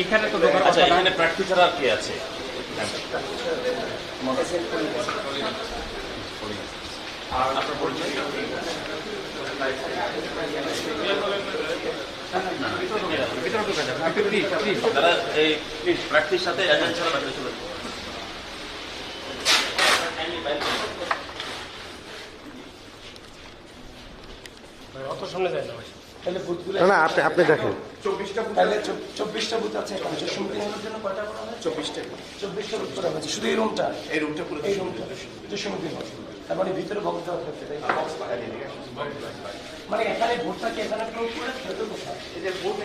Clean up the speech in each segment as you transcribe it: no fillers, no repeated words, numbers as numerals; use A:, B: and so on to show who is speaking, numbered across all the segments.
A: এখানে তো দোকান আছে, এখানে প্রার্থী ছাড়া কি আছে? আর আপনার পরিচয় তারা এই প্রার্থীর সাথে এজেন্ট ছাড়া বাইরে চলে অত সামনে যায় না। তাহলে বুথগুলো না আপনি দেখেন 24টা বুথ, তাহলে 24টা বুথ আছে এখানে। জন্য কয়টা করা হয়? 24টা বুথ করা হয়েছে। শুধু এই রুমটা পুরো এই রুমটা জসীমউদ্দিন হল। তার মানে ভিতরে বক্স দেওয়া থাকছে, তাই মানে এখানে ভোটটাকে এখানে প্রয়োগ করে ভেতর কোথায় এই যে ভোট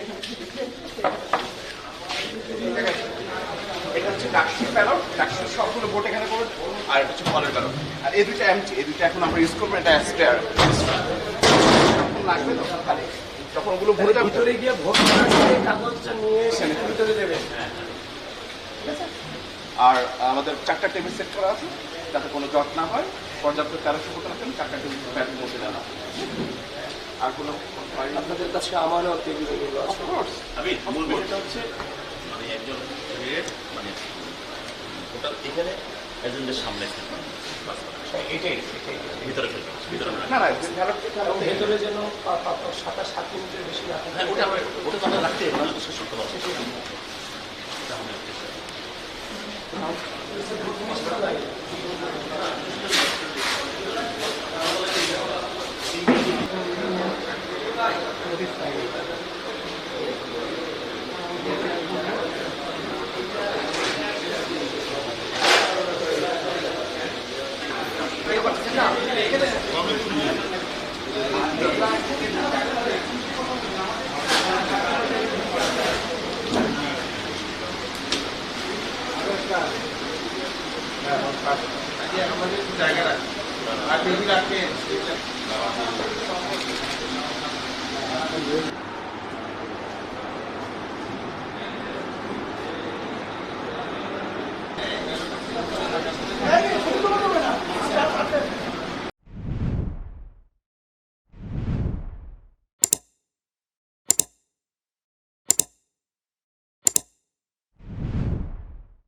A: এটা হচ্ছে ডাকসুর ব্যালট, ডাকসুর সবগুলো ভোট এখানে করবে, আর হচ্ছে ফলের ব্যালট। আর এই দুইটা এমটি, এই দুইটা এখন আমরা ইউজ করবো, এটা স্পেয়ার লাগবে তখন খালি যখন ওগুলো ভরে যাবে ভিতরে গিয়ে ভোট কাগজটা নিয়ে এসে ভিতরে দেবে। আর আমাদের 4টা টেবিল সেট করা আছে যাতে কোনো জট না হয়। পর্যাপ্ত 1300 ভোটার আছেন, 4টা টেবিল ব্যাগের মধ্যে দেওয়া। আর কোনো আপনাদের কাছে আমারও টেবিল আছে। আমি মূল বিষয়টা হচ্ছে মানে একজন মানে ভোটার এখানে এজেন্টের সামনে এটাই ভিতরে না না ভেতরে যেন 7 মিনিটের বেশি রাখেন। ওটা তো আমরা রাখতে আমাদের জায়গা রাখবে আর যদি রাখেন